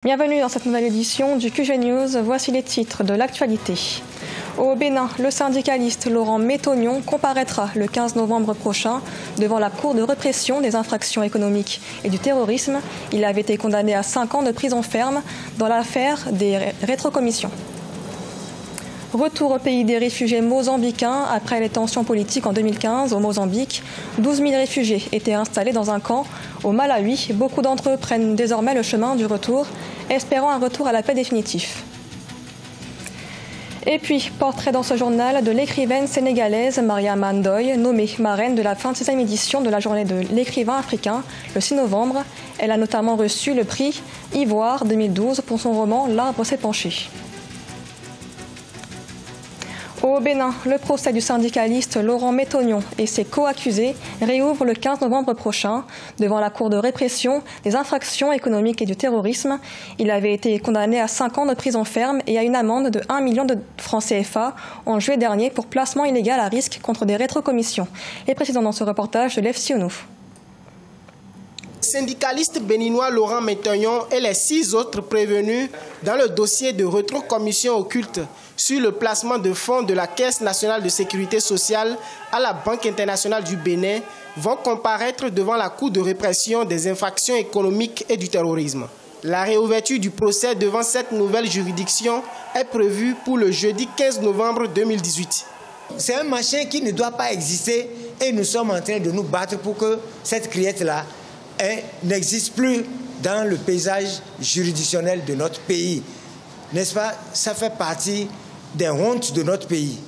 Bienvenue dans cette nouvelle édition du QG News. Voici les titres de l'actualité. Au Bénin, le syndicaliste Laurent Métognon comparaîtra le 15 novembre prochain devant la Cour de répression des infractions économiques et du terrorisme. Il avait été condamné à 5 ans de prison ferme dans l'affaire des rétrocommissions. Retour au pays des réfugiés mozambicains. Après les tensions politiques en 2015 au Mozambique, 12 000 réfugiés étaient installés dans un camp au Malawi. Beaucoup d'entre eux prennent désormais le chemin du retour, espérant un retour à la paix définitif. Et puis, portrait dans ce journal de l'écrivaine sénégalaise Mariama Ndoye, nommée marraine de la 26e édition de la journée de l'écrivain africain, le 6 novembre. Elle a notamment reçu le prix Ivoire 2012 pour son roman L'arbre s'est penché. Au Bénin, le procès du syndicaliste Laurent Métognon et ses co-accusés réouvre le 15 novembre prochain devant la Cour de répression des infractions économiques et du terrorisme. Il avait été condamné à 5 ans de prison ferme et à une amende de 1 million de francs CFA en juillet dernier pour placement illégal à risque contre des rétrocommissions. Les précisions dans ce reportage de l'FCONU. Syndicaliste béninois Laurent Métognon et les 6 autres prévenus dans le dossier de rétrocommission occulte sur le placement de fonds de la Caisse nationale de sécurité sociale à la Banque internationale du Bénin vont comparaître devant la Cour de répression des infractions économiques et du terrorisme. La réouverture du procès devant cette nouvelle juridiction est prévue pour le jeudi 15 novembre 2018. C'est un machin qui ne doit pas exister et nous sommes en train de nous battre pour que cette criette-là n'existe plus dans le paysage juridictionnel de notre pays. N'est-ce pas? Ça fait partie des hontes de notre pays.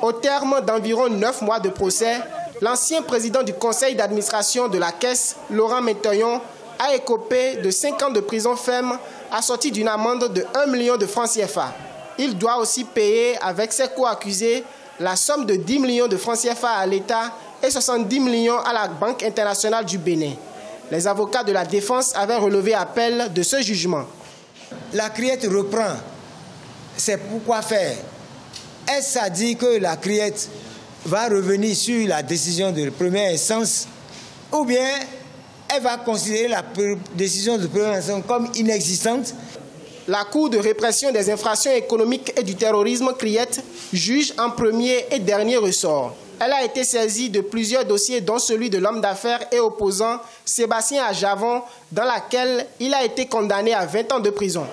Au terme d'environ 9 mois de procès, l'ancien président du conseil d'administration de la Caisse, Laurent Métognon, a écopé de 5 ans de prison ferme assorti d'une amende de 1 million de francs CFA. Il doit aussi payer avec ses co-accusés la somme de 10 millions de francs CFA à l'État et 70 millions à la Banque internationale du Bénin. Les avocats de la défense avaient relevé appel de ce jugement. La criette reprend. C'est pourquoi faire? Est-ce à dire que la criette va revenir sur la décision de première instance ou bien elle va considérer la décision de première instance comme inexistante? La Cour de répression des infractions économiques et du terrorisme, CRIET, juge en premier et dernier ressort. Elle a été saisie de plusieurs dossiers, dont celui de l'homme d'affaires et opposant Sébastien Ajavon, dans laquelle il a été condamné à 20 ans de prison.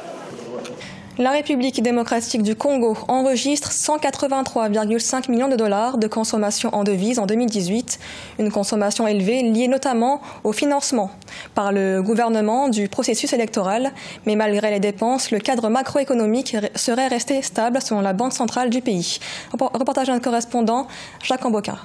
La République démocratique du Congo enregistre 183,5 millions de dollars de consommation en devises en 2018, une consommation élevée liée notamment au financement par le gouvernement du processus électoral. Mais malgré les dépenses, le cadre macroéconomique serait resté stable selon la Banque centrale du pays. Reportage d'un correspondant, Jacques Amboka.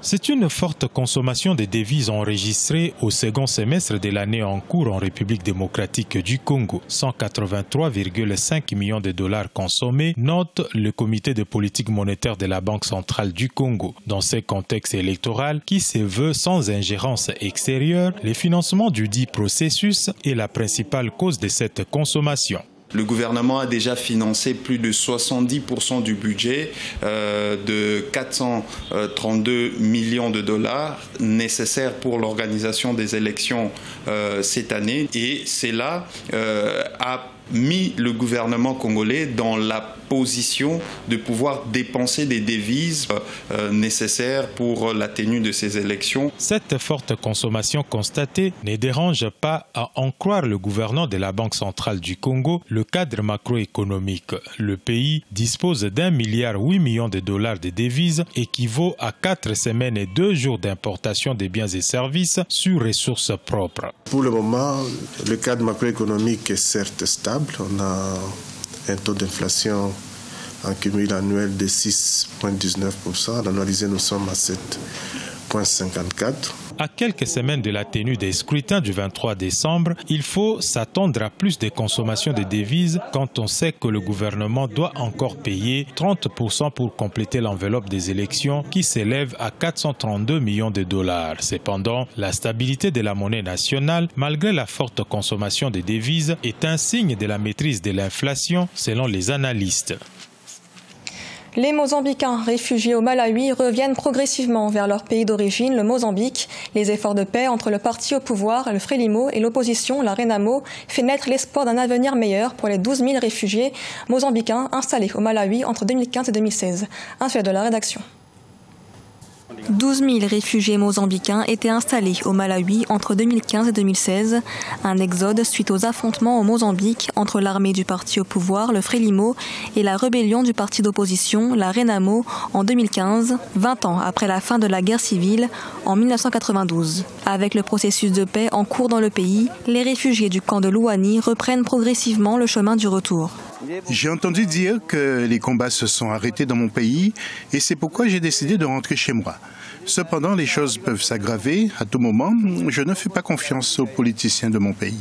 C'est une forte consommation de devises enregistrée au second semestre de l'année en cours en République démocratique du Congo. 183,5 millions de dollars consommés, note le comité de politique monétaire de la Banque centrale du Congo. Dans ce contexte électoral qui se veut sans ingérence extérieure, le financement du dit processus est la principale cause de cette consommation. Le gouvernement a déjà financé plus de 70% du budget de 432 millions de dollars nécessaires pour l'organisation des élections cette année. Et cela a mis le gouvernement congolais dans la position de pouvoir dépenser des devises nécessaires pour la tenue de ces élections. Cette forte consommation constatée ne dérange pas à en croire le gouverneur de la Banque centrale du Congo, le cadre macroéconomique. Le pays dispose d'1,8 milliard de dollars de devises, équivaut à 4 semaines et 2 jours d'importation des biens et services sur ressources propres. Pour le moment, le cadre macroéconomique est certes stable. On a un taux d'inflation en cumul annuel de 6,19%. Annualisé, nous sommes à 7,54%. À quelques semaines de la tenue des scrutins du 23 décembre, il faut s'attendre à plus de consommation de devises quand on sait que le gouvernement doit encore payer 30% pour compléter l'enveloppe des élections qui s'élève à 432 millions de dollars. Cependant, la stabilité de la monnaie nationale, malgré la forte consommation de devises, est un signe de la maîtrise de l'inflation selon les analystes. Les Mozambicains réfugiés au Malawi reviennent progressivement vers leur pays d'origine, le Mozambique. Les efforts de paix entre le parti au pouvoir, le Frelimo, et l'opposition, la Renamo, fait naître l'espoir d'un avenir meilleur pour les 12 000 réfugiés mozambicains installés au Malawi entre 2015 et 2016. Un sujet de la rédaction. 12 000 réfugiés mozambicains étaient installés au Malawi entre 2015 et 2016. Un exode suite aux affrontements au Mozambique entre l'armée du parti au pouvoir, le Frelimo, et la rébellion du parti d'opposition, la Renamo, en 2015, 20 ans après la fin de la guerre civile en 1992. Avec le processus de paix en cours dans le pays, les réfugiés du camp de Louani reprennent progressivement le chemin du retour. J'ai entendu dire que les combats se sont arrêtés dans mon pays et c'est pourquoi j'ai décidé de rentrer chez moi. Cependant, les choses peuvent s'aggraver à tout moment. Je ne fais pas confiance aux politiciens de mon pays.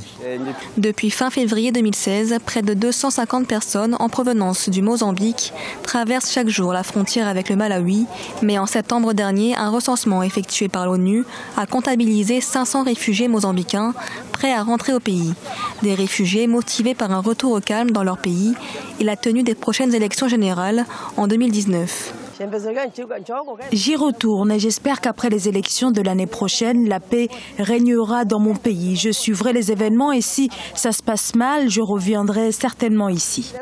Depuis fin février 2016, près de 250 personnes en provenance du Mozambique traversent chaque jour la frontière avec le Malawi. Mais en septembre dernier, un recensement effectué par l'ONU a comptabilisé 500 réfugiés mozambicains prêts à rentrer au pays. Des réfugiés motivés par un retour au calme dans leur pays et la tenue des prochaines élections générales en 2019. J'y retourne et j'espère qu'après les élections de l'année prochaine, la paix régnera dans mon pays. Je suivrai les événements et si ça se passe mal, je reviendrai certainement ici.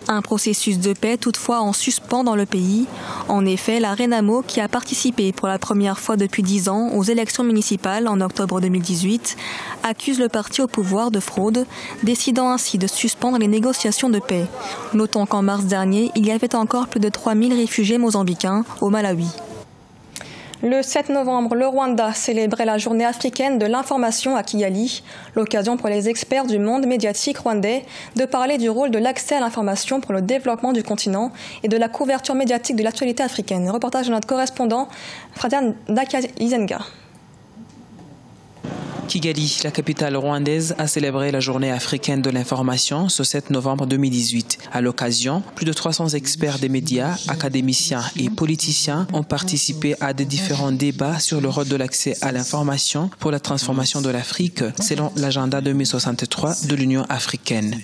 Un processus de paix toutefois en suspens dans le pays. En effet, la Renamo, qui a participé pour la première fois depuis 10 ans aux élections municipales en octobre 2018, accuse le parti au pouvoir de fraude, décidant ainsi de suspendre les négociations de paix. Notons qu'en mars dernier, il y avait encore plus de 3 000 réfugiés mozambicains au Malawi. Le 7 novembre, le Rwanda célébrait la journée africaine de l'information à Kigali, l'occasion pour les experts du monde médiatique rwandais de parler du rôle de l'accès à l'information pour le développement du continent et de la couverture médiatique de l'actualité africaine. Reportage de notre correspondant, Fradian Dakayizenga. Kigali, la capitale rwandaise, a célébré la journée africaine de l'information ce 7 novembre 2018. À l'occasion, plus de 300 experts des médias, académiciens et politiciens ont participé à des différents débats sur le rôle de l'accès à l'information pour la transformation de l'Afrique, selon l'agenda 2063 de l'Union africaine.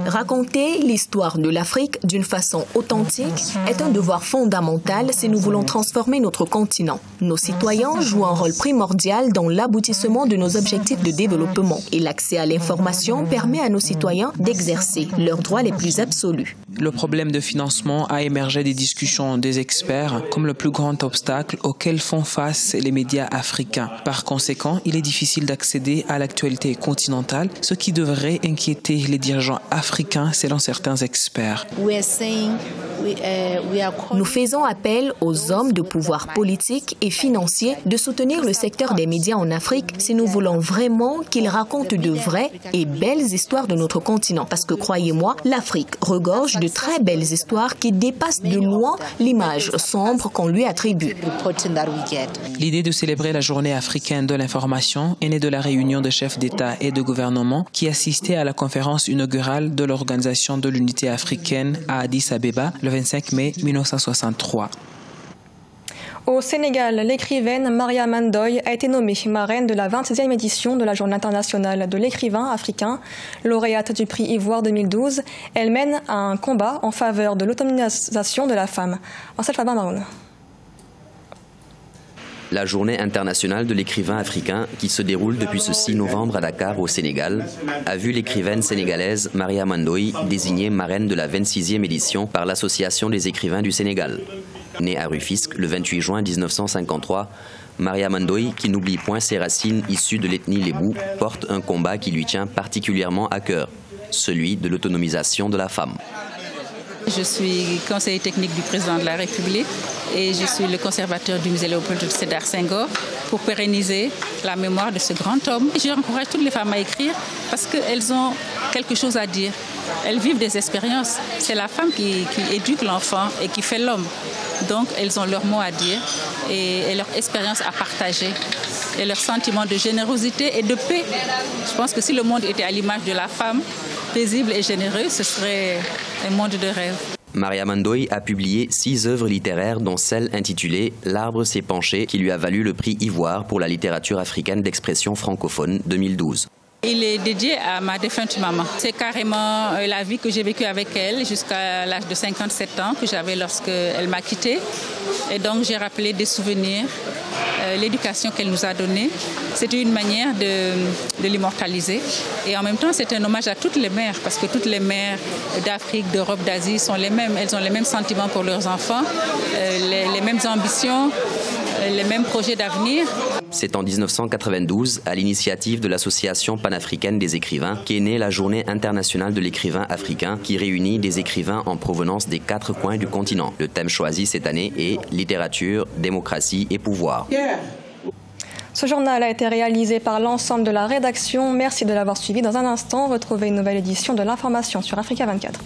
Raconter l'histoire de l'Afrique d'une façon authentique est un devoir fondamental si nous voulons transformer notre continent. Nos citoyens jouent un rôle primordial dans l'aboutissement de nos objectifs de développement et l'accès à l'information permet à nos citoyens d'exercer leurs droits les plus absolus. Le problème de financement a émergé des discussions des experts comme le plus grand obstacle auquel font face les médias africains. Par conséquent, il est difficile d'accéder à l'actualité continentale, ce qui devrait inquiéter les dirigeants africains selon certains experts. Nous faisons appel aux hommes de pouvoir politique et financier de soutenir le secteur des médias en Afrique si nous voulons vraiment qu'ils racontent de vraies et belles histoires de notre continent. Parce que croyez-moi, l'Afrique regorge de très belles histoires qui dépassent de loin l'image sombre qu'on lui attribue. L'idée de célébrer la journée africaine de l'information est née de la réunion de chefs d'État et de gouvernement qui assistaient à la conférence inaugurale de l'Organisation de l'Unité africaine à Addis Abeba le 25 mai 1963. Au Sénégal, l'écrivaine Maria Mandoy a été nommée marraine de la 26e édition de la Journée internationale de l'écrivain africain. Lauréate du prix Ivoire 2012, elle mène un combat en faveur de l'autonomisation de la femme. Ansel Fabin Maroun. La Journée internationale de l'écrivain africain, qui se déroule depuis ce 6 novembre à Dakar, au Sénégal, a vu l'écrivaine sénégalaise Maria Mandoy désignée marraine de la 26e édition par l'Association des écrivains du Sénégal. Née à Rufisque le 28 juin 1953, Maria Mandoy, qui n'oublie point ses racines issues de l'ethnie Lébou, porte un combat qui lui tient particulièrement à cœur, celui de l'autonomisation de la femme. Je suis conseiller technique du président de la République et je suis le conservateur du musée Léopold Sédar Senghor pour pérenniser la mémoire de ce grand homme. J'encourage toutes les femmes à écrire parce qu'elles ont quelque chose à dire. Elles vivent des expériences. C'est la femme qui éduque l'enfant et qui fait l'homme. Donc elles ont leur mot à dire et leur expérience à partager et leur sentiment de générosité et de paix. Je pense que si le monde était à l'image de la femme, paisible et généreuse, ce serait un monde de rêve. Maria Mandoy a publié 6 œuvres littéraires, dont celle intitulée « L'arbre s'est penché » qui lui a valu le prix Ivoire pour la littérature africaine d'expression francophone 2012. Il est dédié à ma défunte maman. C'est carrément la vie que j'ai vécue avec elle jusqu'à l'âge de 57 ans que j'avais lorsqu'elle m'a quittée. Et donc j'ai rappelé des souvenirs, l'éducation qu'elle nous a donnée. C'était une manière de l'immortaliser. Et en même temps, c'est un hommage à toutes les mères, parce que toutes les mères d'Afrique, d'Europe, d'Asie sont les mêmes. Elles ont les mêmes sentiments pour leurs enfants, les mêmes ambitions, les mêmes projets d'avenir. C'est en 1992, à l'initiative de l'Association panafricaine des écrivains, qu'est née la Journée internationale de l'écrivain africain, qui réunit des écrivains en provenance des 4 coins du continent. Le thème choisi cette année est littérature, démocratie et pouvoir. Ce journal a été réalisé par l'ensemble de la rédaction. Merci de l'avoir suivi. Dans un instant, retrouvez une nouvelle édition de l'information sur Africa 24.